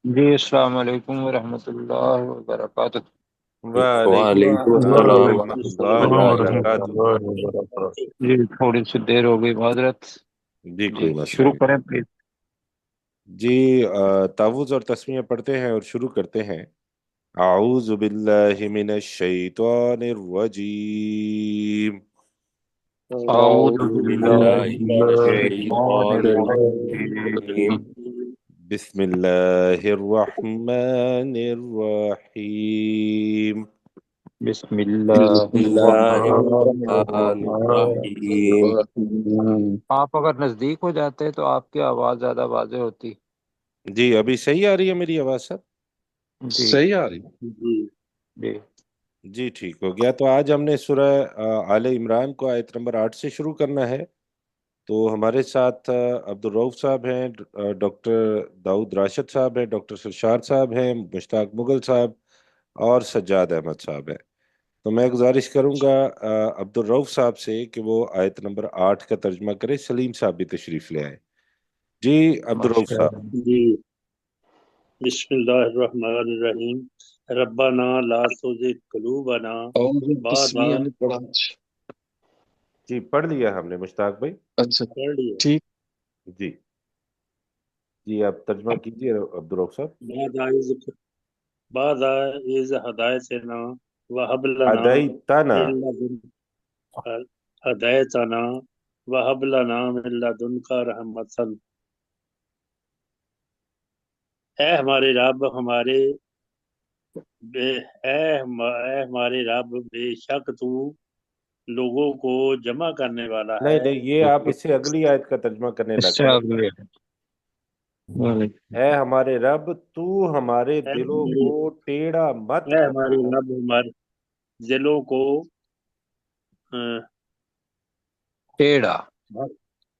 جی السلام علیکم ورحمۃ اللہ وبرکاتہ۔ وعلیکم وعلیکم السلام السلام ورحمۃ ورحمۃ اللہ اللہ وبرکاتہ۔ وبرکاتہ۔ جی تھوڑی سی دیر ہو گئی معذرت۔ جی جی کوئی مسئلہ شروع نہیں۔ کریں پلیز۔ جی تعوذ اور تسمیہ پڑھتے ہیں اور شروع کرتے ہیں۔ اعوذ باللہ من الشیطان الرجیم، اعوذ اعوذ باللہ باللہ باللہ من من من الشیطان الشیطان الرجیم۔ الرجیم، بسم اللہ الرحمن الرحیم۔ بسم بسم اللہ اللہ الرحمن الرحمن الرحیم۔ الرحیم۔ آپ اگر نزدیک ہو جاتے تو آپ کی آواز زیادہ واضح ہوتی۔ جی ابھی صحیح آ رہی ہے میری آواز سر؟ جی صحیح آ رہی؟ جی جی جی ٹھیک ہو گیا۔ تو آج ہم نے سورہ آل عمران کو آیت نمبر 8 سے شروع کرنا ہے۔ تو ہمارے ساتھ عبد الرؤف صاحب ہیں، ڈاکٹر داؤد راشد صاحب ہیں، ڈاکٹر سرشار صاحب ہیں، مشتاق مغل صاحب اور سجاد احمد صاحب ہیں۔ تو میں گزارش کروں گا عبد الرؤف صاحب سے کہ وہ آیت نمبر 8 کا ترجمہ کرے۔ سلیم صاحب بھی تشریف لے آئے۔ جی عبد الرؤف ماشاء صاحب۔ اللہ۔ جی بسم اللہ الرحمن الرحیم۔ ربنا لا تزغ قلوبنا اور بعد تسمیہ نہیں پڑھا؟ جی پڑھ لیا ہم نے مشتاق بھائی۔ اچھا پڑھ لیا ٹھیک۔ جی جی آپ ترجمہ کیجیے عبد الرؤف صاحب۔ بعد از ہدایتنا وہب لنا ادیتنا، من لدن ہدایتنا وہب لنا من لدنک رحمتن۔ اے ہمارے رب ہمارے اے ہمارے رب بے شک تو لوگوں کو جمع کرنے والا نہیں ہے۔ نہیں، یہ آپ اس سے اگلی آیت کا ترجمہ کرنے اس لگ سے گئے۔ اگلے اے ہمارے رب تو ہمارے اے دلوں کو ٹیڑھا مت ہمارے کرنا۔ رب ہمارے دلوں کو ٹیڑھا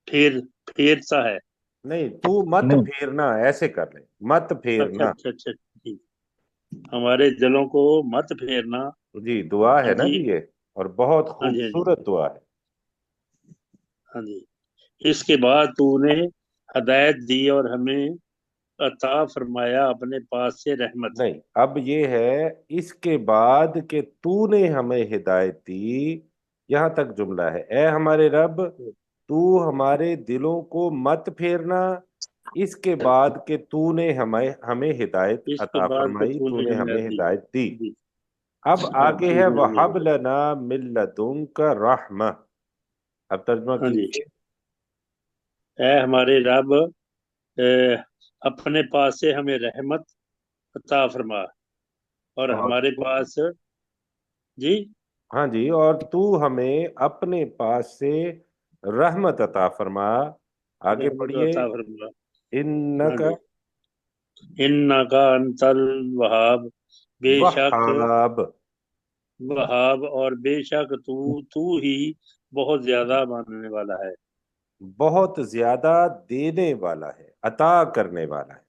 پھیر پھیرتا ہے۔ نہیں، تو مت نہیں، پھیرنا، ایسے کر لیں، مت اچھا پھیرنا۔ اچھا اچھا ٹھیک۔ ہمارے دلوں کو مت پھیرنا۔ جی دعا ہاں ہے نا جی جی یہ، اور بہت ہاں جی ہاں جی خوبصورت دعا ہے۔ ہاں جی۔ اس کے بعد تو نے ہدایت دی اور ہمیں عطا فرمایا اپنے پاس سے رحمت۔ نہیں، اب یہ ہے اس کے بعد کہ تو نے ہمیں ہدایت دی، یہاں تک جملہ ہے۔ اے ہمارے رب تو ہمارے دلوں کو مت پھیرنا، اس کے بعد کہ تو نے ہمیں ہدایت اس کے عطا بعد کہ فرمائی، تو تو نے نے ہمیں ہدایت دی۔ ہدایت دی۔ جی اب آگے ہے تو نے ہمیں وَحَبْ ہدایت لَنَا مِن لَدُنْكَ رَحْمَةً۔ اب ترجمہ ہاں جی۔ کیجیے۔ اے ہمارے رب اپنے پاس سے ہمیں رحمت عطا فرما، اور اور ہمارے پاس جی ہاں جی، اور تو ہمیں اپنے پاس سے رحمت عطا فرما۔ آگے رحمت پڑھیے۔ عطا فرما۔ ہاں انک جی۔ انکا انت الوہاب، بے شک وہاب، وہاب، اور بے شک تو ہی بہت زیادہ ماننے والا ہے۔ بہت زیادہ دینے والا ہے، عطا کرنے والا ہے۔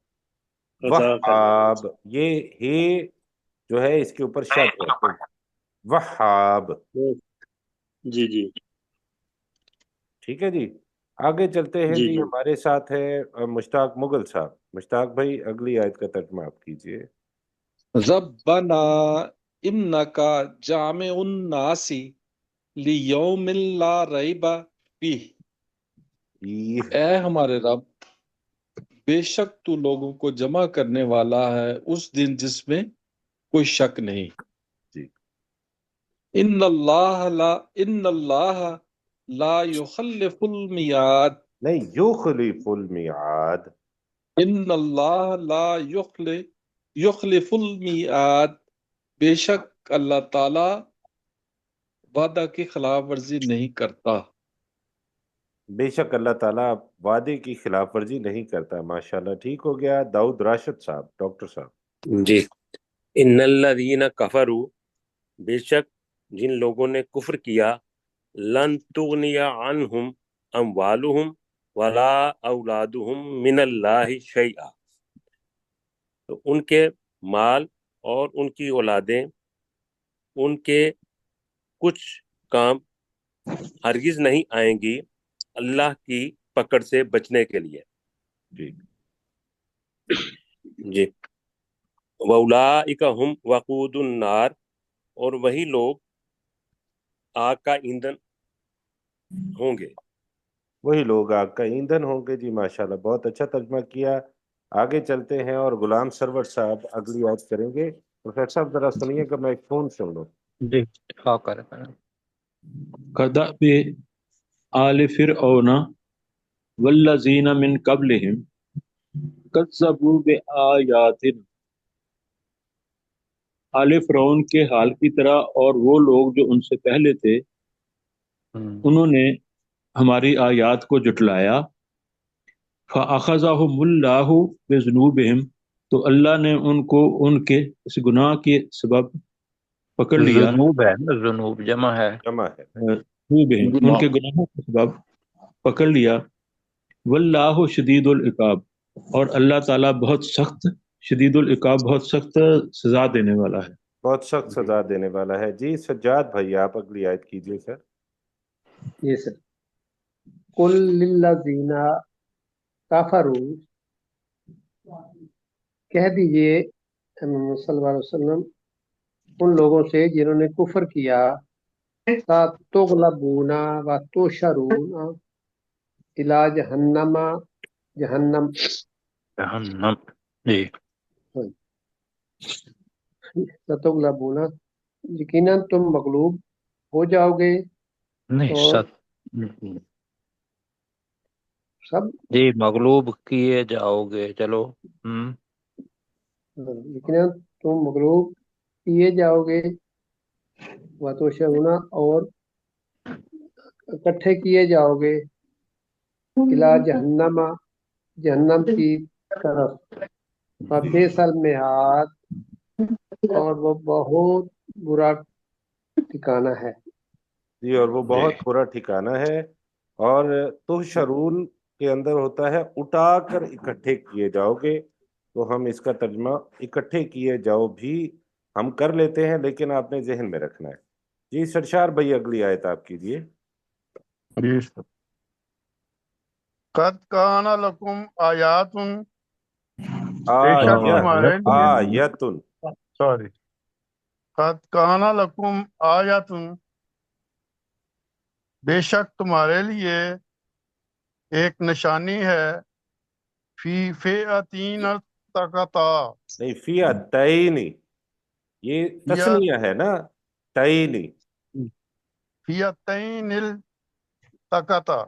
عطا کرنے والا وہاب، یہ ہے جو ہے اس کے اوپر شد ہے، تو وہاب۔ ہے۔ جی جی ٹھیک ہے جی، آگے چلتے ہیں جی جی۔ جی ہمارے ساتھ ہے مشتاق مغل صاحب۔ مشتاق بھائی اگلی آیت کا ترجمہ آپ کیجئے۔ ربنا انکا جامع الناس لیوم لا ریب فیہ۔ اے ہمارے رب بے شک تو لوگوں کو جمع کرنے والا ہے اس دن جس میں کوئی شک نہیں۔ جی ان اللہ لا یخلف المیعاد۔ نہیں، یخلف المیعاد۔ ان اللہ لا یخلف المیعاد، بے شک اللہ تعالی وعدہ کی خلاف ورزی نہیں کرتا۔ بے شک اللہ تعالیٰ وعدے کی خلاف ورزی نہیں کرتا۔ ماشاءاللہ، ٹھیک ہو گیا۔ داؤد راشد صاحب، ڈاکٹر صاحب۔ جی، ان الذین کفروا، بے شک جن لوگوں نے کفر کیا، لن تغنی عنہم اموالہم ولا اولادہم من اللہ شیئا، تو ان کے مال اور ان کی اولادیں ان کے کچھ کام ہرگز نہیں آئیں گی اللہ کی پکڑ سے بچنے کے لیے۔ جی جی وَأُولَٰئِکَ ہم وقود النار، اور وہی لوگ آگ کا ایندھن ہوں گے. وہی لوگ آگ کا ایندھن ہوں گے. جی ماشاءاللہ بہت اچھا ترجمہ کیا. آگے چلتے ہیں اور غلام سرور صاحب اگلی آیت کریں گے. پروفیسر صاحب ذرا سنیے گا، میں ایک فون سن لوں. جی ہاں کریں. كدأب آل فرعون والذین من قبلہم کذبوا بآیاتنا، آل فرعون کے حال کی طرح، اور وہ لوگ جو ان سے پہلے تھے انہوں نے ہماری آیات کو جھٹلایا. فَأَخَذَهُمُ اللَّهُ بِذُنُوبِهِمْ، تو اللہ نے ان کو ان کے اس گناہ کے سبب پکڑ لیا. ذنوب ہے نا، ذنوب جمع ہے. جمع ہے. ذنوبہم، ان کے گناہوں کے سبب پکڑ لیا. واللہ شدید العقاب، اور اللہ تعالیٰ بہت سخت، شدید العقاب بہت سخت سزا دینے والا ہے. بہت سخت سزا دینے والا ہے. جی سجاد بھائی آپ اگلی آیت کیجئے سر. جی سر. قل للذین کفروا، کہہ دیجئے محمد صلی اللہ علیہ وسلم ان لوگوں سے جنہوں نے کفر کیا، تغلبون و تحشرون الی جہنم، جہنم جہنم. جی تغلبون، یقیناً تم مغلوب ہو جاؤ گے. نہیں اور سب جی مغلوب کیے جاؤ گے. چلو یقیناً تم مغلوب کیے جاؤ گے. وتحشرون، اور اکٹھے کیے جاؤ گے. الی جہنم، جہنم کی طرف. وبئس المہاد، اور وہ بہت برا ٹھکانہ ہے. جی اور وہ بہت برا ٹھکانہ ہے. اور تحشرون کے اندر ہوتا ہے اٹھا کر اکٹھے کیے جاؤ گے، تو ہم اس کا ترجمہ اکٹھے کیے جاؤ بھی ہم کر لیتے ہیں، لیکن آپ نے ذہن میں رکھنا ہے. جی سرشار بھائی اگلی آیت آپ کیجئے. قد کان لکم آیات، بے شک تمہارے لیے، آیتن. سوری، قد کان لکم آیات، بے شک تمہارے لیے ایک نشانی ہے. فی فئتین التقطا، نہیں فئتین، یہ تسنیہ ہے نا، تینی. فئتین التقطا،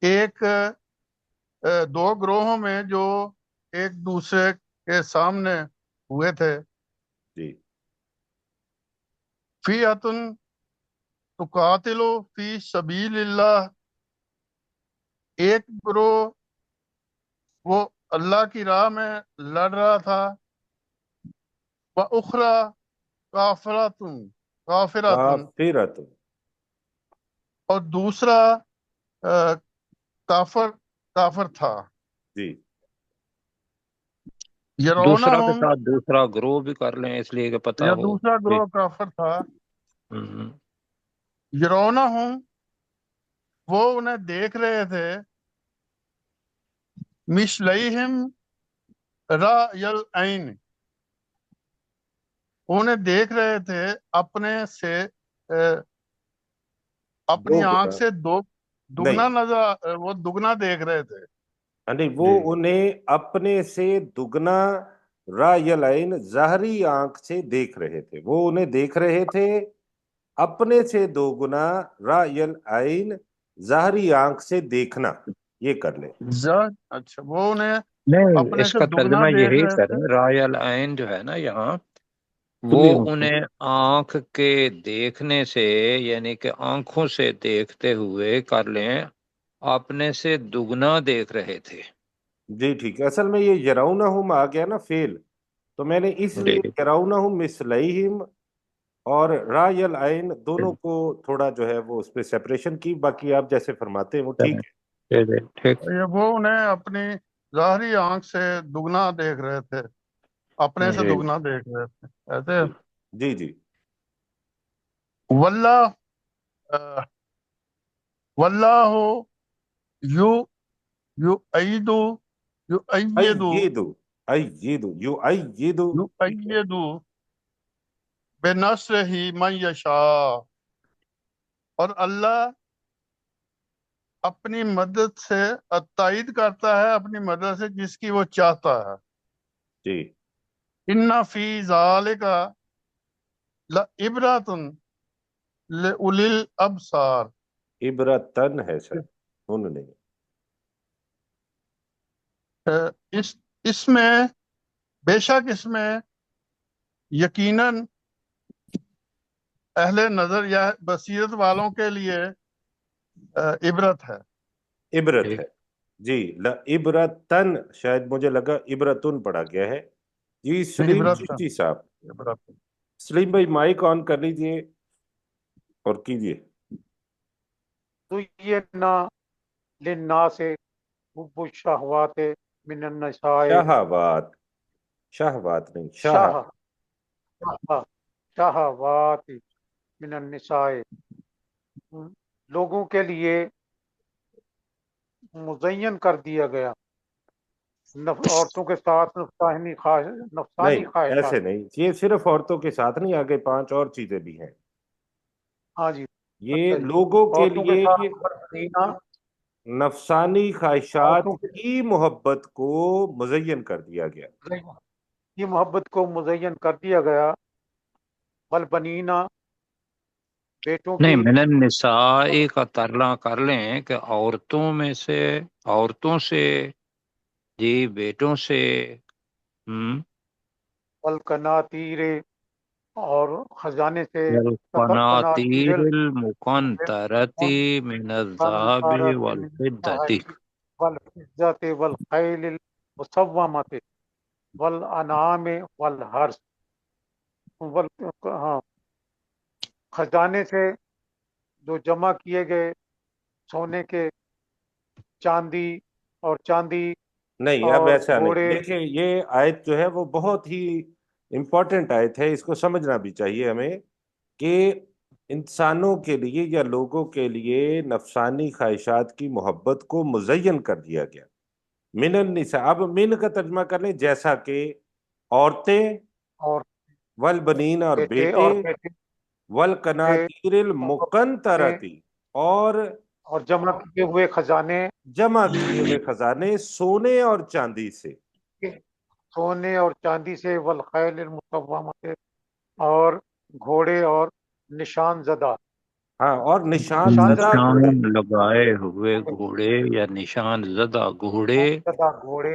ایک دو گروہوں میں جو ایک دوسرے کے سامنے ہوئے تھے. جی فئتن تقاتل فی سبیل اللہ، ایک گروہ وہ اللہ کی راہ میں لڑ رہا تھا. وَأُخْرَى کافراتن، کافرۃ. اور دوسرا کافر تھا. جی دوسرا کے یرونہم، ساتھ دوسرا گروہ بھی کر لیں اس لیے کہ پتہ یا ہو. دوسرا گروہ کافر تھا. ہم، یرونہم، وہ انہیں دیکھ رہے تھے. مثلیہم رأی العین، انہیں دیکھ رہے تھے اپنے سے اپنی دو آنکھ گنا سے نہیں، دگنا نظر، وہ دگنا دیکھ رہے تھے. یعنی وہ انہیں اپنے سے دگنا رائے العین ظاہری آنکھ سے دیکھ رہے تھے. وہ انہیں دیکھ رہے تھے اپنے سے دو گنا رائے العین ظاہری آنکھ سے دیکھنا. یہ کر لیں. اچھا، وہ انہیں نہیں اپنے اس سے کا دگنا ترجمہ دیکھ یہی رہے کریں، تھے. رائل عین جو ہے نا یہاں، وہ کھلی آنکھوں، انہیں آنکھ کے دیکھنے سے، یعنی کہ آنکھوں سے دیکھتے ہوئے کر لیں، اپنے سے دگنا دیکھ رہے تھے. جی ٹھیک ہے. اصل میں یہ یرونہم آ گیا نا فعل، تو میں نے اس جی لیے یرونہم مثلیہم اور رائے العین دونوں کو تھوڑا جو ہے وہ اس پہ سیپریشن کی. باقی آپ جیسے فرماتے ہیں وہ ٹھیک ہے. ٹھیک. وہ انہیں اپنی ظاہری آنکھ سے دگنا دیکھ رہے تھے، اپنے سے جی دگنا دیکھ رہے تھے ایسے. جی جی واللہ واللہ یو یعید युअय्यिदु युअय्यिदु बिनस्रिही मन यशा, और अल्लाह अपनी मदद से तायद करता है अपनी मदद से जिसकी वो चाहता है। जी। इन्ना फी ज़ालिका ला इबरतुन लिउलिल अबसार। इबरतन है सर, सुन नहीं। इसमें बेशक इसमें यकीनन अहले नजर या बसीरत वालों के लिए इबरत है। इबरत है जी। ल इबरतन, शायद मुझे लगा इबरतुन पढ़ा गया है जी। सलीम इबरत चिश्ती साहब, इबरत। सलीम भाई माइक ऑन कर लीजिए और कीजिए। तो ये ना लिन्ना से हुब्बु शहवाते मिनन नसाए, शहवात, शहवात नहीं, शाह शाह। शाह शहवाती मिनन निसाए, लोगों के लिए मुज़य्यन कर दिया गया औरतों के साथ नफसानी नहीं, ख्वाहिशात। ऐसे नहीं, ये सिर्फ औरतों के साथ नहीं, आगे 5 और चीजें भी हैं। हाँ जी, ये अच्छा जी। लोगों के औरतों के लिए साथ बदनीना, नफसानी ख्वाहिशात औरतों की मोहब्बत को मुज़य्यन कर दिया गया। की मोहब्बत को मुज़य्यन कर दिया गया। बल बनीना, बेटों नहीं, की, मिनन निसाई का तरला कर लें कि औरतों में से, औरतों से जी, बेटों से। बल कनातीरे, और खजाने से, कनातीर कनातीरिल मुकंतरती मिनज़्ज़ाहबि वल फिद्दती। वल इज्जत वल खैल मुसव्वमत वल अनाम वल हर्स, वल, हाँ, खजाने से जो जमा किए गए सोने के, चांदी और चांदी नहीं, अब और ऐसा नहीं, घोड़े। देखिए ये आयत जो है वो बहुत ही इम्पोर्टेंट आयत है, इसको समझना भी चाहिए हमें कि इंसानों के लिए या लोगों के लिए नफसानी ख्वाहिशात की मोहब्बत को मुज़य्यन कर दिया गया। मिनन निसा, अब मिन का तर्जमा कर लें, जैसा कि औरतें, और वल बनीन और बेटे बेटे, और बेटे वल कनातीरिल और मुकंतरती, और जमा किए हुए खजाने, जमा किए हुए खजाने सोने और चांदी से। सोने और चांदी से, वल खैल मुसव्वमत, और घोड़े और निशान जदा, हाँ, और निशान निशान जदा जदा घोड़े। निशान लगाए हुए घोड़े या निशान ज़दा घोड़े। जदा घोड़े,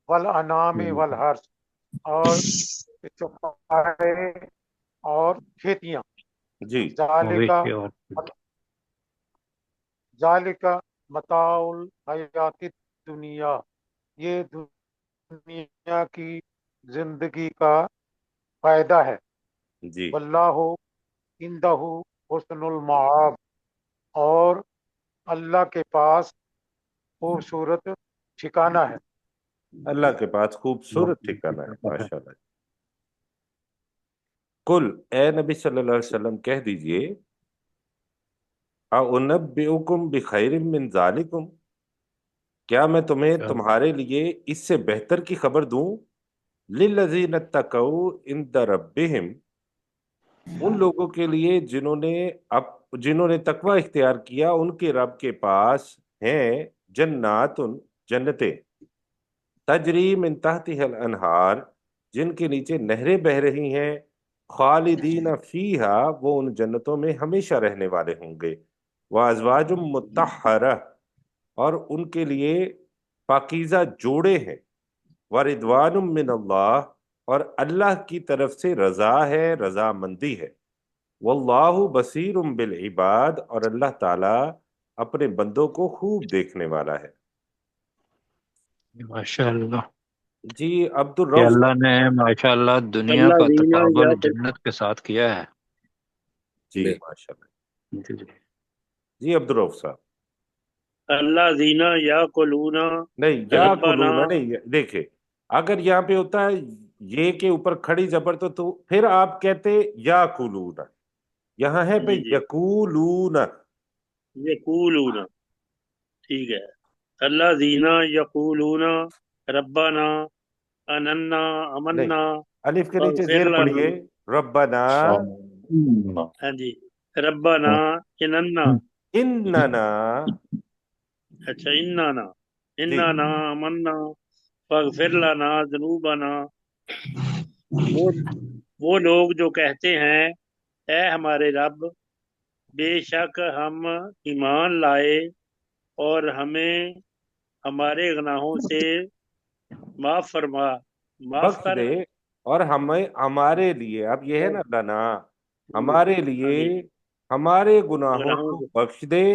वल अनाम वल हर्स, और चौपाए और खेतियां। जी। जालिका मवेशी और जालिका मताउल हयाती दुनिया, ये दुनिया की जिंदगी का फायदा है। जी। वल्लाहु इंदहु हुस्नुल माआब, और अल्लाह के पास खूबसूरत ठिकाना है। अल्लाह के पास खूबसूरत ठिकाना है, माशाल्लाह। कुल, ए नबी सल्लल्लाहु अलैहि वसल्लम कह दीजिए, अउनब्बिउकुम बिखैरिम मिन ज़ालिकुम, क्या मैं तुम्हें तुम्हारे लिए इससे बेहतर की खबर दूं? लिल्लज़ीन तक़ौ इंद रब्बिहिम, उन लोगों के लिए जिन्होंने तकवा इख्तियार किया उनके रब के पास हैं जन्नातुन, जन्नतें, तजरी मिन तहतिहल अनहार, जिनके नीचे नहरें बह रही हैं, खालिदीन फीहा, वो उन जन्नतों में हमेशा रहने वाले होंगे। व अज़वाजुम मुत्तहरा, और उनके लिए पाकीज़ा जोड़े हैं। व रिदवानुम मिनल्लाह, और अल्लाह की तरफ से रजा है, रजामंदी है। वल्लाहु बसीरुम बिल इबाद, और अल्लाह ताला अपने बंदों को खूब देखने वाला है। माशाअल्लाह। जी, अब्दुल कि रऊफ। अल्लाह ने माशाअल्लाह दुनिया का अल्लाज़ीना तकाबल या जन्नत के साथ किया है। जी बिल्कुल। माशाल्लाह। जी जी। जी अब्दुल रऊफ साहब। अल्लाज़ीना याकुलूना नहीं, या रब्बना, कुलूना नहीं, देखे अगर यहाँ पे होता है ये के ऊपर खड़ी जबर तो फिर आप कहते या कुलूना, यहाँ है पे जी जी, यकूलूना। यकूलूना, ठीक है। अल्लाज़ीना यकूलूना रब्बाना अनन्ना नहीं, अमन्ना अलिफ के नीचे फगफिर जेर लना। पढ़िए, रब्बना हाँ जी, रब्बाना इनन्ना, इन्नना। अच्छा इन्नाना, जी इन्नाना अमन्ना फगफिर लना ज़ुनूबना। वो लोग जो कहते हैं, ऐ हमारे रब, बेशक हम ईमान लाए और हमें हमारे गुनाहों से माफ फरमा, माफ बख्श कर। दे, और हमें हमारे लिए, अब ये है ना लना, हमारे हाँ लिए जी, हमारे गुनाहों गुनाहों को से, बख्श दे।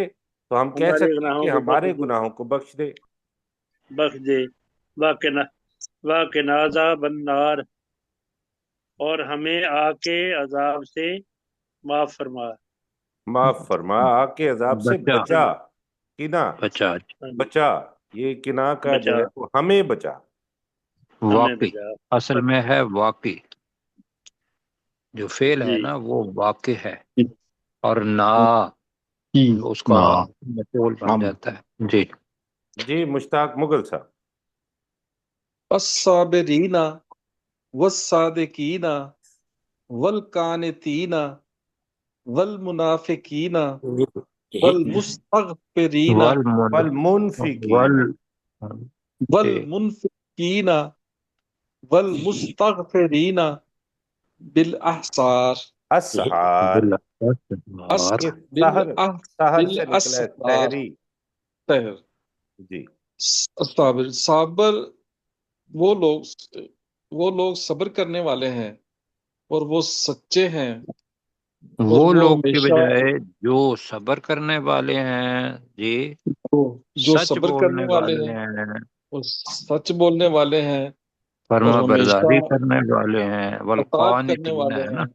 तो हम कह हमारे सकते हैं कि गुनाहों को हमारे बख्श दे, गुनाहों को बख्श दे। बख्श दे। वाकिना वाकिनाजा बन्नार, और हमें आके अजाब से माफ फरमा। माफ फरमा, आके अजाब से बचा बचा। किना, बचा हाँ जी, बचा। ये किना का जो बचा, है वो हमें बचा। हमें वाकई, बचा। असल में है वाकई, जो फेल है जी ना वो वाकई है, और ना उसका ना मफूल बन हम जाता है। जी। जी मुश्ताक मुगल साहब। अस्साबिरीना वस्सादिकीना वलकानितीना वलमुनाफिकीना वलमुस्तगफिरीना वल मुन फल वल मुनफिकीन। जी। वलमुनफिकीना वलमुस्तगफिरीना बिलअहसार असहार। बिल ये और सहर, सहर से निकला है बिलअसहार सहरी। तहर जी साबिर साबर वो लोग सब्र करने वाले हैं और वो सच्चे हैं और वो वो लोग के हमेशा बजाय जो सब्र करने वाले हैं जी, जो सच सब्र करने बोलने वाले वाले हैं हैं, वो सच बोलने वाले हैं और फर्मा हमेशा बरदारी करने वाले हैं, वल अतात करने कानितीन वाले है ना हैं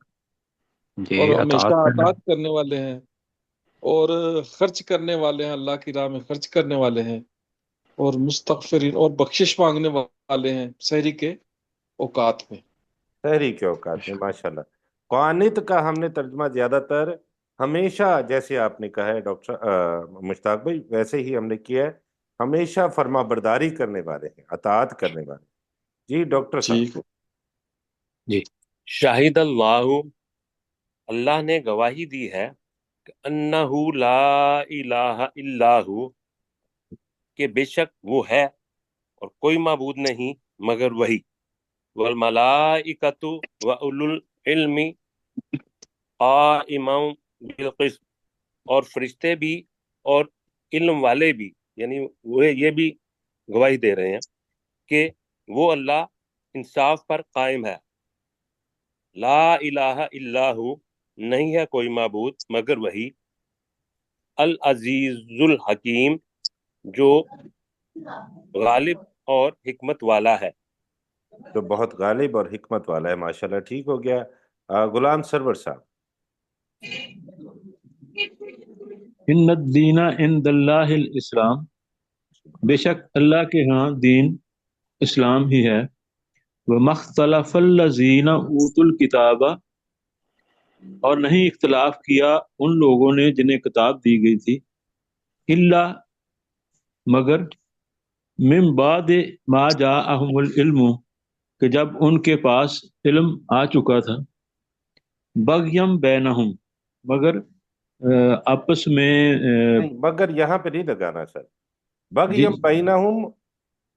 जी, और अताअत हमेशा करना। अतात करने वाले हैं और खर्च करने वाले हैं, अल्लाह की राह में खर्च करने वाले हैं और मुस्तगफिरीन और बख्शिश मांगने वाले हैं सहरी के औकात में। सहरी के औकात में, माशाल्लाह। क़ानित का हमने तर्जमा ज्यादातर हमेशा, जैसे आपने कहा है डॉक्टर मुश्ताक भाई, वैसे ही हमने किया है, हमेशा फर्मा बरदारी करने वाले हैं, अताअत करने वाले। जी डॉक्टर साहब। ठीक जी। शाहिद अल्लाह, अल्लाह ने गवाही दी है कि अन्नहु ला इलाहा इल्लाहु, कि बेशक वो है और कोई माबूद नहीं मगर वही। वल मलाइकतु व उलुल इल्मी काइमम बिल क़िस्त, और फरिश्ते भी और इल्म वाले भी, यानी वो ये भी गवाही दे रहे हैं कि वो अल्लाह इंसाफ पर कायम है। ला इलाहा इल्लाहु, नहीं है कोई माबूद मगर वही। अल अजीजुल हकीम, जो गालिब और हिकमत वाला है। तो बहुत गालिब और हिकमत वाला है, माशाल्लाह। ठीक हो गया। गुलाम सरवर साहब। इन्नद्दीना इंदल्लाहिल इस्लाम, बेशक अल्लाह के यहाँ दीन इस्लाम ही है। व मख्तलफल्लज़ीना ऊतुल किताबा, और नहीं इख्तलाफ किया उन लोगों ने जिन्हें किताब दी गई थी, इल्ला मगर, मिन बाद मा जाअहुमुल इल्मु, कि जब उनके पास इल्म आ चुका था, बग़यम बैनहुम, मगर आपस में नहीं, मगर यहाँ पे नहीं लगाना सर। जी, बग़यम बैनहुम,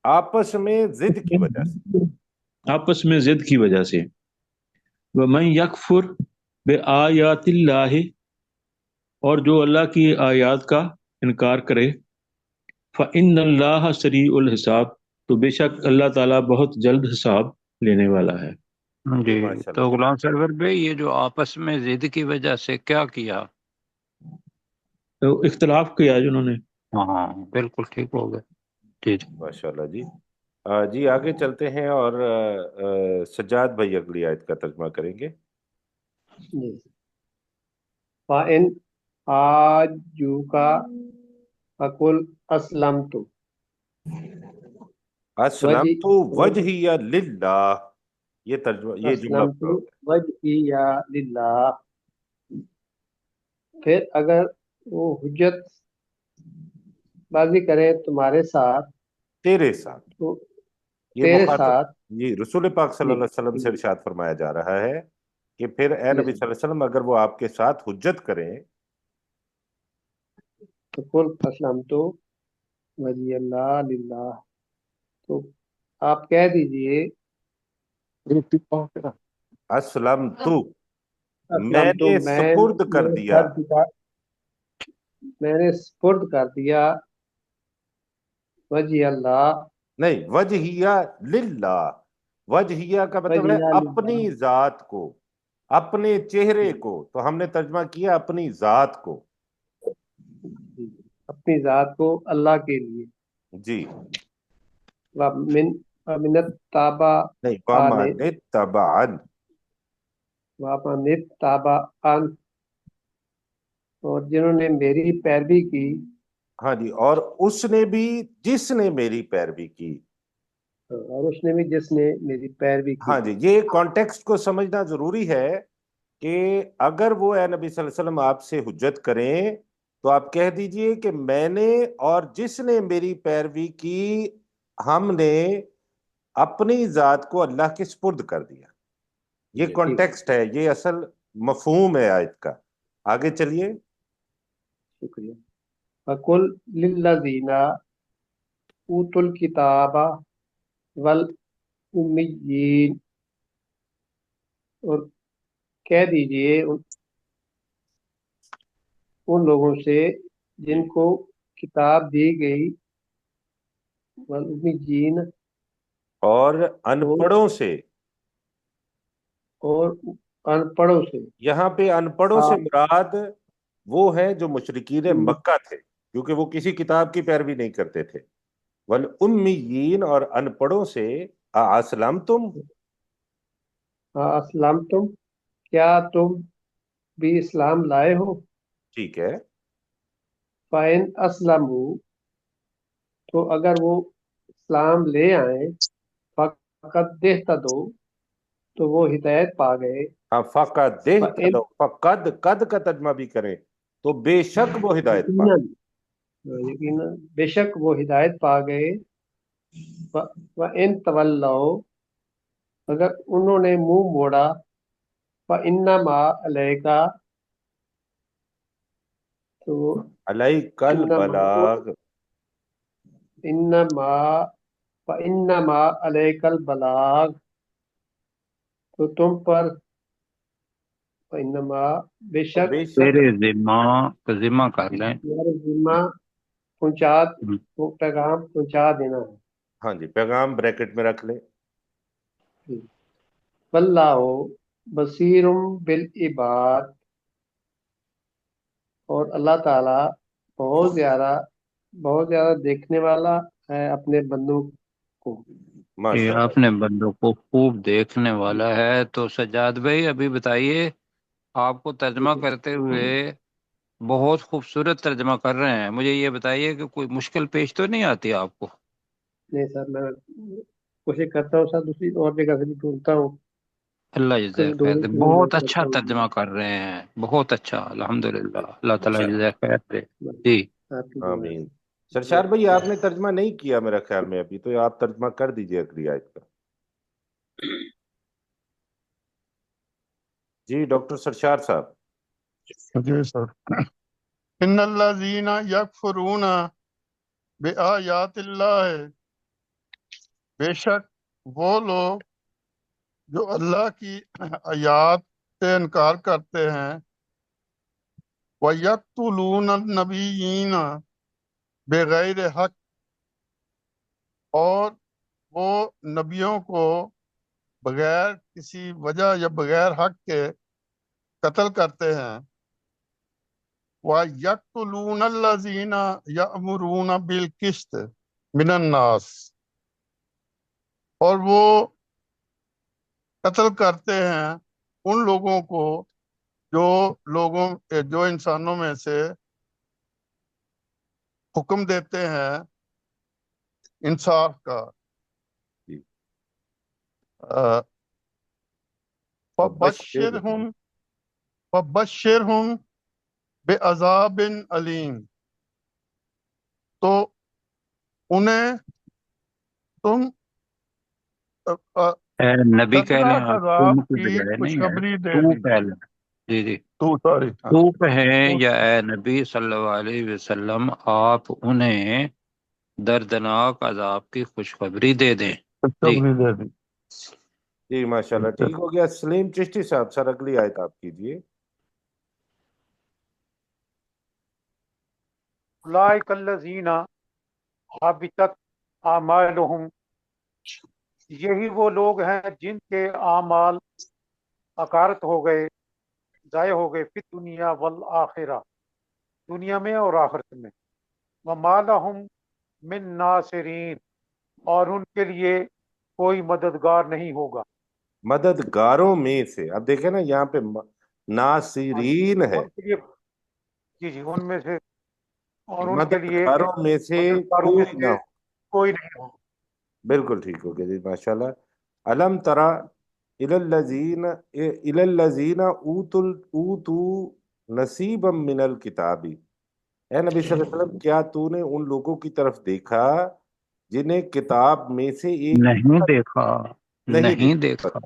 आपस में जिद की वजह से। आपस में जिद की वजह से। व मन यकफुर बे आयातिल्लाहि, और जो अल्लाह की आयात का इनकार करे, फ़इन्नल्लाह सरीउल हिसाब, तो बेशक अल्लाह ताला बहुत जल्द हिसाब लेने वाला है। जी। जी माशाल्लाह तो जी। गुलाम सरवर भाई, ये जो आपस में जिद की वजह से क्या किया? तो इख्तलाफ किया जिन्होंने। हाँ बिल्कुल ठीक हो गया। जी जी। माशाल्लाह जी। जी आगे चलते हैं, और सज्जाद भाई अगली आयत का तर्जमा करेंगे। जी। फ़इन आजूका फकुल अस्लमतु अस्लम वजह तो वजहिया लिल्लाह, ये तर्जमा, ये जुमला पूरा अस्लमतु हो गया। वजहिया लिल्लाह। फिर अगर वो हुज्जत बाजी करें तुम्हारे साथ, तेरे साथ। तो یہ تیرے مخاطب ساتھ جی رسول پاک صلی جی اللہ علیہ وسلم سے جی ارشاد فرمایا جا رہا ہے کہ پھر اے جی نبی صلی اللہ علیہ وسلم اگر وہ آپ کے ساتھ حجت کریں تو قل اسلمت وجی اللہ للہ، تو آپ کہہ دیجئے اسلم تو میں اسلم تو نے سپرد کر دیا میں نے سپرد کر دیا وجی اللہ نہیں وجہیہ للہ، وجہیہ کا مطلب ہے وجیہ اپنی للہ، ذات کو، اپنے چہرے کو، تو ہم نے ترجمہ کیا اپنی ذات کو اپنی ذات کو اللہ کے لیے، جی ومن التابع نہیں وَمَنِ اتَّبَعَنِ ومن التابع اور جنہوں نے میری پیروی کی، ہاں جی، اور اس نے بھی جس نے میری پیروی کی. اور اس نے بھی جس نے میری پیروی کی۔ ہاں جی، یہ کانٹیکسٹ کو سمجھنا ضروری ہے کہ اگر وہ اے نبی صلی اللہ علیہ وسلم آپ سے حجت کریں تو آپ کہہ دیجئے کہ میں نے اور جس نے میری پیروی کی، ہم نے اپنی ذات کو اللہ کے سپرد کر دیا. یہ کانٹیکسٹ ہے، یہ اصل مفہوم ہے آیت کا. آگے چلیے. شکریہ۔ وَقُلْ لِلَّذِينَ أُوتُوا الْكِتَابَ وَالْأُمِّيِّينَ، اور کہہ دیجئے ان لوگوں سے جن کو کتاب دی گئی، والأمیین، اور ان پڑھوں سے، اور ان پڑھوں سے، یہاں پہ ان پڑھوں سے مراد وہ ہیں جو مشرکین مکہ تھے، کیونکہ وہ کسی کتاب کی پیروی نہیں کرتے تھے. والامیین، اور ان پڑھوں سے اسلمتم، اسلمتم، کیا تم بھی اسلام لائے ہو؟ ٹھیک ہے. فَإِنْ أَسْلَمُوا، تو اگر وہ اسلام لے آئیں، فقط دہتدو، تو وہ ہدایت پا گئے. ہاں فقد فَإِنْ، فقد قد کا ترجمہ بھی کریں تو بے شک وہ ہدایت پا. یقیناً بے شک وہ ہدایت پا گئے. وَإِنْ تَوَلَّوْا، اگر انہوں نے منہ موڑا، فَإِنَّمَا عَلَيْكَ، تو علیک انما البلاغ، انما فَإِنَّمَا عَلَيْكَ الْبَلَاغُ، تو تم پر، فَإِنَّمَا، بے تو شک بے شک تیرے ذمہ کر لیں. تمہارے ذمہ وہ پیغام پہنچا دینا ہاں جی، پیغام بریکٹ میں رکھ لیں. ہے. واللہ بصیر بالعباد، اور اللہ تعالی بہت زیادہ دیکھنے والا ہے اپنے بندوں کو. یہ ماشاء اللہ. اپنے بندوں کو خوب دیکھنے والا ہے. تو سجاد بھائی ابھی بتائیے، آپ کو ترجمہ کرتے ہوئے بہت خوبصورت ترجمہ کر رہے ہیں، مجھے یہ بتائیے کہ کوئی مشکل پیش تو نہیں آتی آپ کو؟ نہیں سر، میں کوشش کرتا ہوں سر، دوسری اور جگہ سے بھی ڈھونڈتا ہوں، اللہ کبھی جزاک خیر. ڈھونڈنے کے لیے میں بہت اچھا کرتا ہوں. ترجمہ کر رہے ہیں، بہت اچھا، الحمدللہ. اللہ تعالیٰ اچھا، جزاک خیر دے. جی آپ کی دعا آمین. سے. سرشار بھائی آپ نے ترجمہ نہیں کیا میرا خیال میں ابھی، تو آپ ترجمہ کر دیجئے اگلی آیت کا. جی ڈاکٹر سرشار صاحب. جی سر. ان الذین یکفرون بآیات اللہ، بے شک وہ لوگ جو اللہ کی آیات سے انکار کرتے ہیں، وَيَقْتُلُونَ النَّبِيِّينَ بغیر حق، اور وہ نبیوں کو بغیر کسی وجہ یا بغیر حق کے قتل کرتے ہیں. وَيَقْتُلُونَ الَّذِينَ يَأْمُرُونَ بِالْقِسْطِ مِنَ النَّاسِ، اور وہ قتل کرتے ہیں ان لوگوں کو جو انسانوں میں سے حکم دیتے ہیں انصاف کا. جی. فَبَشِّرْهُم بِعَذَابٍ علیم، تو انہیں تم اے نبی کہہ لیں دردناک آپ، عذاب تم کی کی بجائے نہیں ہے، خوشخبری دے تو دی. کہہ لیں. جی جی، تو سوری، ہاں، تو کہیں یا اے نبی صلی اللہ علیہ وسلم آپ انہیں دردناک عذاب کی خوشخبری دے دیں. جی خوشخبری دے دی. جی ماشاءاللہ ٹھیک ہو گیا. سلیم چشتی صاحب سر اگلی آیت آپ کیجئے. اولئک الذین حبطت اعمالهم، یہی وہ لوگ ہیں جن کے اعمال اکارت ہو گئے، ضائع ہو گئے، فی دنیا والآخرہ، دنیا میں اور آخرت میں. وما لہم من ناصرین، اور ان کے لیے کوئی مددگار نہیں ہوگا. مددگاروں میں سے، اب دیکھیں نا یہاں پہ ہاں جی، ناصرین ہے، ان کے لیے، جی جی، ان میں سے، اور ان کے لیے مددگاروں میں سے مددگاروں میں کوئی نہ سے ہو. کوئی نہیں ہوگا. بالکل ٹھیک ہو گیا جی ماشاءاللہ. علم ترا الی الذین اوتوا نصیبا من الکتاب، اے نبی صلی اللہ علیہ وسلم کیا تو نے ان لوگوں کی طرف دیکھا جنہیں کتاب میں سے ایک نہیں دیکھا، نہیں نہیں دیکھا. دیکھا.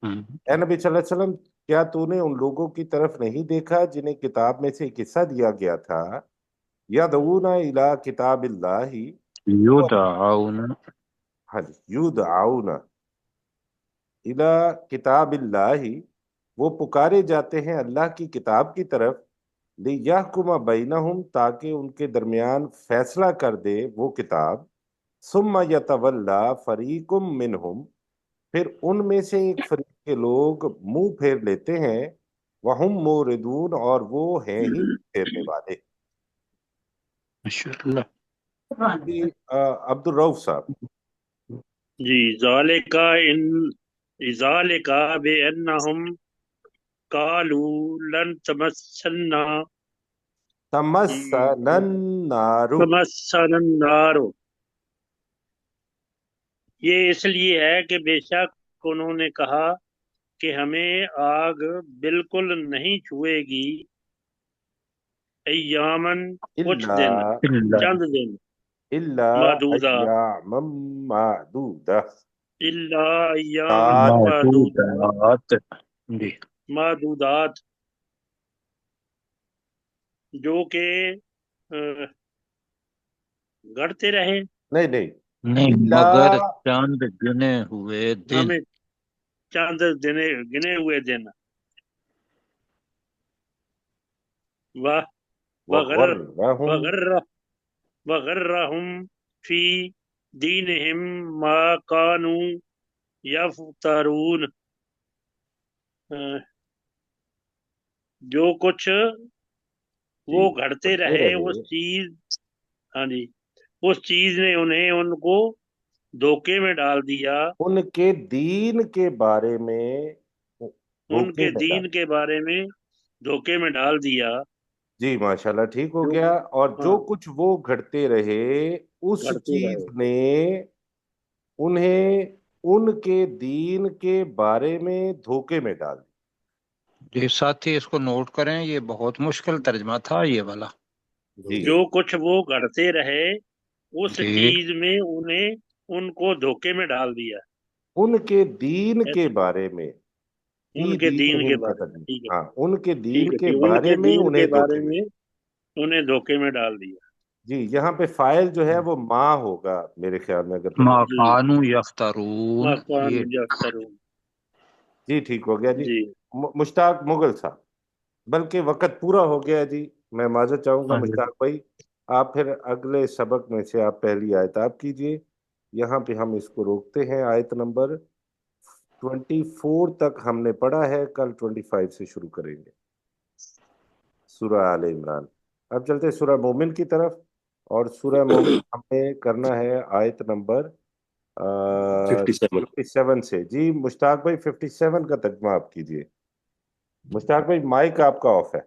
ہم۔ اے نبی صلی اللہ علیہ وسلم کیا تو نے ان لوگوں کی طرف نہیں دیکھا جنہیں کتاب میں سے ایک حصہ دیا گیا تھا، یدعون الی کتاب اللہ، وہ یدعون، ہاں جی، یدعون الی کتاب اللہ، وہ پکارے جاتے ہیں اللہ کی کتاب کی طرف، لیحکم بینہم تاکہ ان کے درمیان فیصلہ کر دے وہ کتاب، ثم یتولا فریق منہم، پھر ان میں سے ایک فریق کے لوگ منہ پھیر لیتے ہیں، وہم موردون، اور وہ ہیں ہی پھیرنے والے. ماشاء اللہ. جی عبد الرؤف صاحب. جی، ذالک بأنہم قالوا لن تمسنا النار، تمسنا النار، یہ اس لیے ہے کہ بے شک انہوں نے کہا کہ ہمیں آگ بالکل نہیں چھوئے گی، ایامن کچھ الا دن، اللہ چند دن، الا معدودہ، ایاما معدودہ، الا ایامن داد معدودات. جی معدودات، جو کہ گھڑتے رہے، نہیں نہیں، نہیں، الا مگر چاند گنے ہوئے دن. ہمیں چند گنے ہوئے دن، واہ، وغر وغرہم، وغر وغرہم فی دینہم ما کانوا یفترون، جو کچھ جی وہ گھڑتے پڑھتے رہے رہے، اس چیز، ہاں جی، اس چیز نے انہیں ان کو دھوکے میں ڈال دیا، ان کے دین کے بارے میں ان دھوکے کے میں ڈال. دین کے بارے میں دھوکے میں ڈال دیا، جی ماشاءاللہ ٹھیک ہو جو گیا. اور ہاں جو کچھ وہ گھڑتے رہے اس گھڑتے چیز رہے، نے انہیں ان کے دین کے بارے میں دھوکے میں ڈال یہ ساتھی اس کو نوٹ کریں، یہ بہت مشکل ترجمہ تھا یہ والا. دیا. جی جو کچھ وہ گھڑتے رہے اس جی چیز میں انہیں ان کو دھوکے میں ڈال دیا، ان کے دین کے ایسے بارے میں، فی ان کے دین کے دینہم کا بارے میں، ترجمہ، ٹھیک ہے، ہاں ان کے دین ٹھیک ہے، کے ان بارے کے میں دین انہیں کے دھوکے بارے میں. میں انہیں دھوکے میں ڈال دیا. جی یہاں پہ فائل جو ہے وہ ماں ہوگا میرے خیال میں، اگر ما مجھے. جی، کانوا یفترون. مکان یہ یفترون، جی ٹھیک ہو گیا جی. جی، مشتاق مغل صاحب، بلکہ وقت پورا ہو گیا جی، میں معذرت چاہوں گا ہاں جی. مشتاق بھائی. آپ پھر اگلے سبق میں سے آپ پہلی آیت آپ کیجئے. یہاں پہ ہم اس کو روکتے ہیں. آیت نمبر 24 تک ہم نے پڑھا ہے، کل 25 سے شروع کریں گے سورہ آل عمران. اب چلتے ہیں سورہ مومن کی طرف، اور سورہ مومن ہمیں کرنا ہے آیت نمبر 57. 57 سے. جی مشتاق بھائی 57 کا ترجمہ آپ کیجئے. مشتاق بھائی مائک آپ کا آف ہے.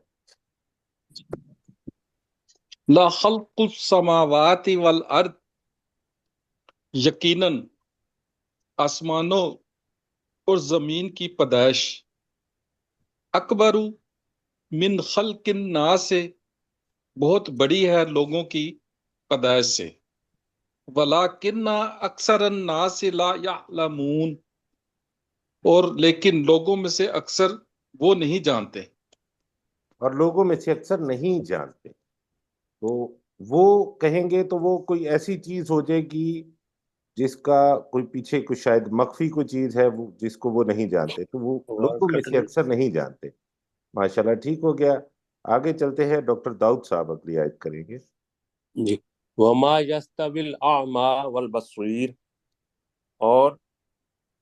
لا خلق السماوات والارض، یقیناً آسمانوں اور زمین کی پیدائش، اکبر من خلق الناس سے، بہت بڑی ہے لوگوں کی پیدائش سے. वलाकिन्ना अक्सर अन्नास ला यअलमून, और लेकिन लोगों में से अक्सर वो नहीं जानते। और लोगों में से अक्सर नहीं जानते। तो वो कहेंगे तो वो कोई ऐसी चीज हो जाएगी जिसका कोई पीछे कुछ शायद मख्फी कोई चीज है वो जिसको वो नहीं जानते, तो वो आवाज लोगों में कट से गई। अक्सर नहीं जानते। माशाल्लाह, ठीक हो गया। आगे चलते हैं, डॉक्टर दाऊद साहब अगली आयत करेंगे। जी। वमा यस्तविल आमा वल बसीर, और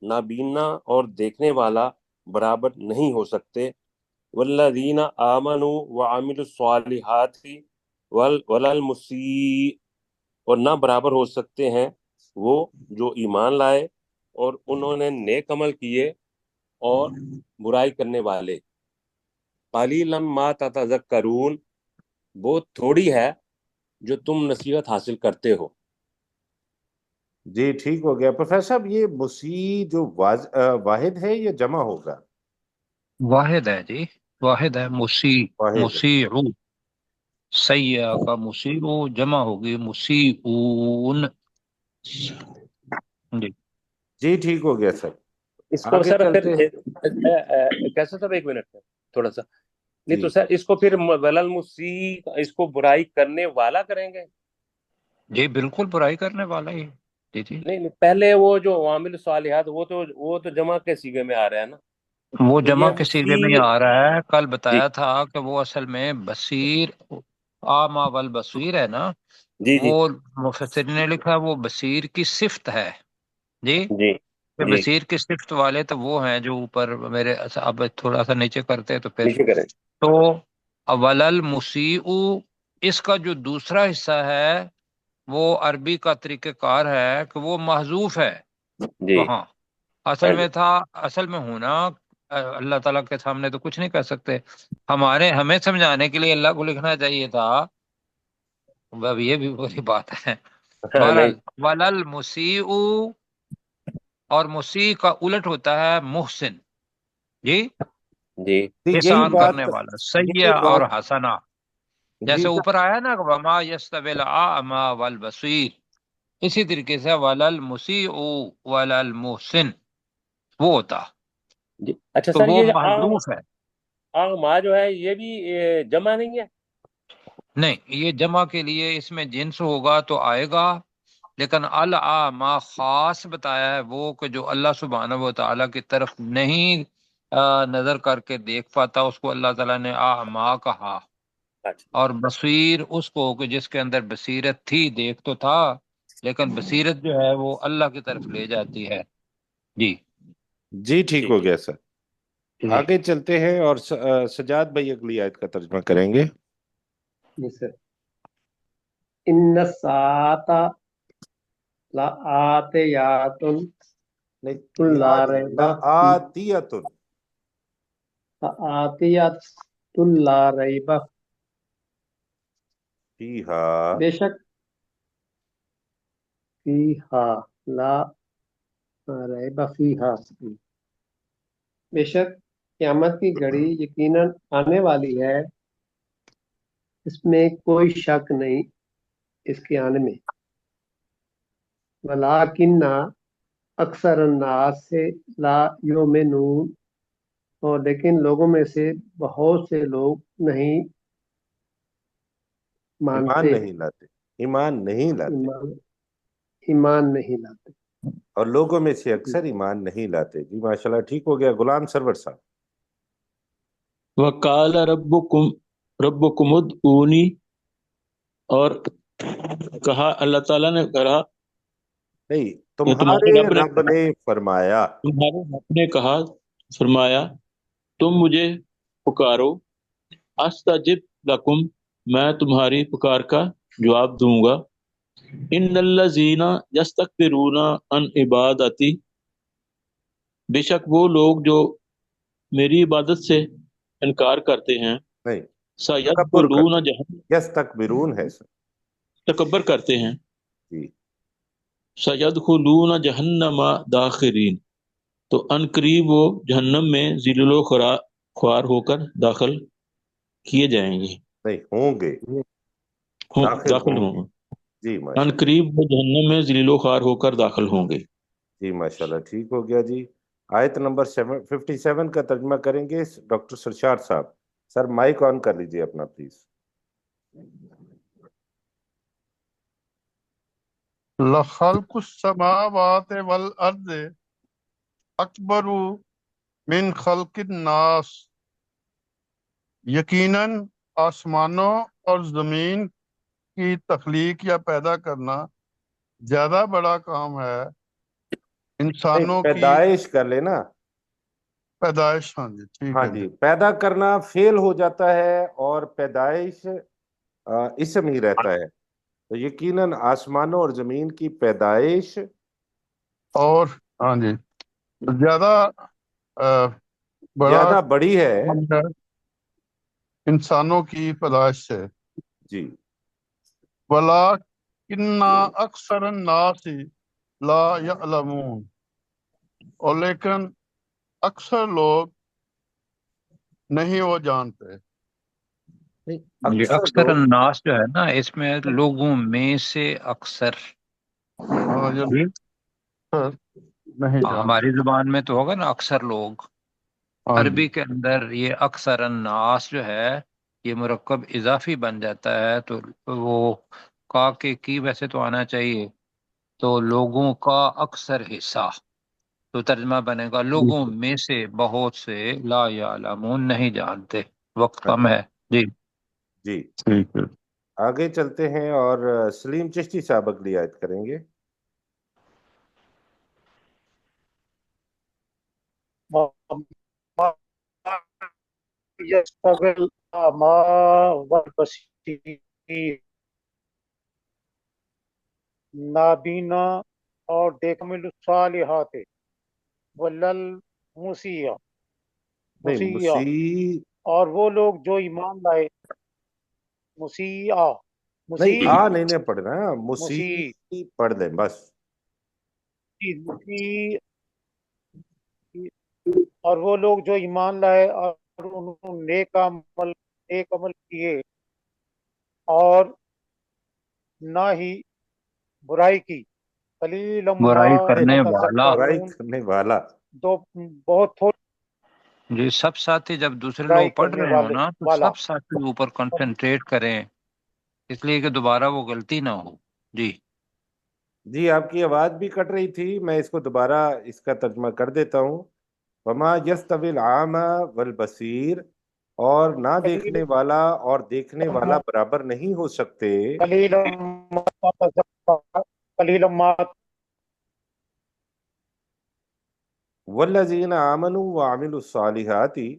नाबीना और देखने वाला बराबर नहीं हो सकते। वल्लदीना आमनु व अमिलुस सालिहाति वलल मुसी, और ना बराबर हो सकते हैं वो जो ईमान लाए और उन्होंने नेक अमल किए और बुराई करने वाले। कलीलन मा ततज़क्करून, बहुत थोड़ी है जो तुम नसीहत हासिल करते हो। जी, ठीक हो गया। प्रोफेसर साहब, ये मुसी जो वाहिद है या जमा होगा? वाहिद है जी, वाहिद है। वाहिद है। मुसीउ, सैया का मुसीउ जमा होगी मुसीऊन। जी। जी, ठीक हो गया सर। इसको आगे सर फिर चलते हैं। कैसे सर, एक मिनट थोड़ा सा, नहीं जी तो सर इसको फिर वलल मुसी, इसको बुराई करने वाला करेंगे। जी, बिल्कुल बुराई करने वाला ही। जी जी। नहीं नहीं, पहले वो जो वामिल सालिहात, वो तो जमा के सीगे में आ रहा है ना, वो तो जमा ये के सीगे में ही मुसी। आ रहा है। कल जी बताया था कि वो असल में बसीर, आमा वल बसीर है ना, जी जी वो मुफस्सिर ने लिखा वो बसीर की सिफ्त है। जी। जी कि जी। बसीर की सिफ्त वाले तो वो हैं जो ऊपर मेरे, अब थोड़ा सा नीचे करते तो फिर, नीचे करें। तो अवलल मुसीउ, इसका जो दूसरा हिस्सा है वो अरबी का तरीक़ेकार है कि वो महजूफ है जी। वहाँ। हाँ असल जी। में था, असल में होना, अल्लाह ताला के सामने तो कुछ नहीं कर सकते। हमें समझाने के लिए अल्लाह को लिखना चाहिए था। अब ये भी बुरी बात है। हाँ, नहीं। बहरहाल वलल मुसीउ, और मुसी का उलट होता है मुहसिन। जी। जी जी, यही एहसान करने बात, वाला, यही सय्या और बात। हसना। जी जैसे सर। ऊपर आया ना, वमा यस्तविल आमा वल बसीर, इसी तरीके से वलल मुसीउ वलल मुहसिन वो होता। जी। अच्छा तो सर, वो ये महजूफ है। आगमा जो है ये भी जमा नहीं है। नहीं, ये जमा के लिए इसमें जिन्स होगा तो आएगा, लेकिन अल आमा खास बताया है वो कि जो अल्लाह सुब्हानहू व तआला की तरफ नहीं नजर करके देख पाता, उसको अल्लाह ताला ने आमा कहा। अच्छा। और बसीर उसको कि जिसके अंदर बसीरत थी, देख तो था लेकिन बसीरत जो है वो अल्लाह की तरफ ले जाती है। जी। जी, ठीक हो ठीक है। गया सर। जी। आगे चलते हैं और सजाद भाई अगली आयत का तर्जुमा करेंगे। जी सर। इन्न साता ला आते यातुन नहीं, ला या नहीं, ला रैबा फी आतियतुन। ला आतियातुन ला रैबा, फीहा। बेशक फीहा ला रैबा फीहा, बेशक क़यामत की घड़ी यकीनन आने वाली है, इसमें कोई शक नहीं इसके आने में। वलाकिन्ना अक्सर अन्नास से ला युमिनून, और लेकिन लोगों में से बहुत से लोग नहीं ईमान मानते, नहीं लाते। ईमान नहीं लाते। ईमान ईमान नहीं लाते। और लोगों में से अक्सर ईमान नहीं लाते। जी माशाल्लाह, ठीक हो गया। गुलाम सरवर साहब। वकाल रब्बुकुम रब्बुकुमुदऊनी, और कहा, अल्लाह ताला ने कहा नहीं, कि तुम्हारे तुम्हारे रब ने फरमाया। रब ने कहा, फरमाया, तुम मुझे पुकारो, अस्तजिब लकुम, मैं तुम्हारी पुकार का जवाब दूंगा। इन्नल्लज़ीना यस्तकबिरूना अन इबादती, बेशक वो लोग जो मेरी इबादत से इनकार करते हैं, नहीं, तकब्बुर सयदखुलून करते, जहन्नम, यस्तकबिरून है सर। तकब्बर करते हैं, जी। सयदखुलून जहन्नमा दाखिरीन, तो अनकरीब वो जहन्नम में जिल्लो ख्वार होकर दाखिल किए जाएंगे, नहीं, होंगे, दाखिल दाखिल होंगे। होंगे। जी अन माशाल्लाह। करीब वो जहन्नम में ज़लीलो ख़ार होकर दाखिल होंगे। जी माशाल्लाह, ठीक हो गया जी। आयत नंबर 57 का तर्जमा करेंगे डॉक्टर सरशार साहब। सर माइक ऑन कर लीजिए अपना प्लीज। लखल्कुस समावाति वल अर्द अकबरु मिन खल्किन नास, यकीनन आसमानों और जमीन की तख्लीक या पैदा करना ज्यादा बड़ा काम है नहीं, इंसानों की पैदाइश कर लेना। पैदाइश। हाँ जी, ठीक हाँ है जी, जी। पैदा करना फेल हो जाता है और पैदाइश इसम ही रहता है। तो यकीनन आसमानों और जमीन की पैदाइश और हाँ जी, ज्यादा अ, बड़ा ज्यादा बड़ी है। काम है इंसानों की पैदाइश से। जी वला किन्ना अक्सर नासी ला यअलमून, और लेकिन अक्सर लोग नहीं वो जानते। नहीं, ये अक्सर अक्सर लोग। अन्नास जो है ना, इसमें लोगों में से अक्सर। हाँ, ये जी, अक्सर नहीं जानते। हमारी जुबान में तो होगा ना अक्सर लोग। हाँ जी, अरबी के अंदर ये अक्सर अन्नास जो है, ये मुरक्कब इजाफी बन जाता है, तो वो का के की वैसे तो आना चाहिए, तो लोगों का अक्सर हिस्सा। तो तर्जमा बनेगा लोगों में से बहुत से ला यालमून नहीं जानते। वक्त हाँ कम जी। है। जी। जी ठीक है। आगे चलते हैं और सलीम चिश्ती साहब अगली आयत करेंगे। यस्तगिल आमा वल बसीर, नाबीना और देखमिल सालिहात वलल मुसिया नहीं, मुसिया, मुसी और वो लोग जो ईमान लाए। मुसिया, नहीं, मुसी आ नहीं पढ़ना, मुसी मुसी पढ़ दें बस। मुसी, और वो लोग जो ईमान लाए और उन्होंने नेक अमल किए और ना ही बुराई की। कलीलम्मा बुराई करने वाला। बुराई ततज़क्करून, करने वाला। तो बहुत थोड़ी जी, सब साथी जब दूसरे बुराई लोग पढ़ करने रहे हो वाले ना, तो वाला। सब साथी ऊपर कंसंट्रेट करें, इसलिए कि दोबारा वो गलती ना हो। जी। जी आपकी आवाज भी कट रही थी, मैं इसको दोबारा इसका तर्जमा कर देता हूँ। वमा यस्तविल आमा वल बसीर, और ना देखने वाला और देखने वाला बराबर नहीं हो सकते। कलीलम्मा ततज़क्करून, कलीलम्मा। वल्लजीना आमनु व अमिलुस सालिहाती,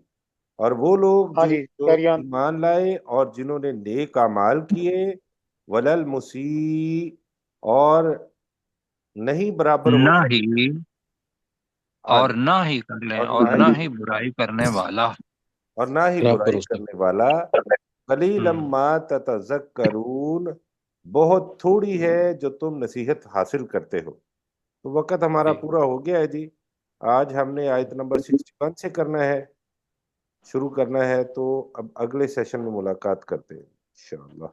और वो लोग हाँ जो जी, जो कैरी ऑन। ईमान लाए और जिन्होंने नेक अमाल किए। वलल मुसी, और नहीं बराबर हो ना सकते। ही, हाँ और जी, ना ही कर लें, और और ना ना ही, ही बुराई करने वाला। और ना ही बराबर बुराई हो सकता। करने वाला। कलीलम मा ततज़क्करून, बहुत थोड़ी है जो तुम नसीहत हासिल करते हो। तो वक्त हमारा जी। पूरा हो गया है जी। आज हमने आयत नंबर 61 से करना है, शुरू करना है। तो अब अगले सेशन में मुलाकात करते हैं इंशाअल्लाह।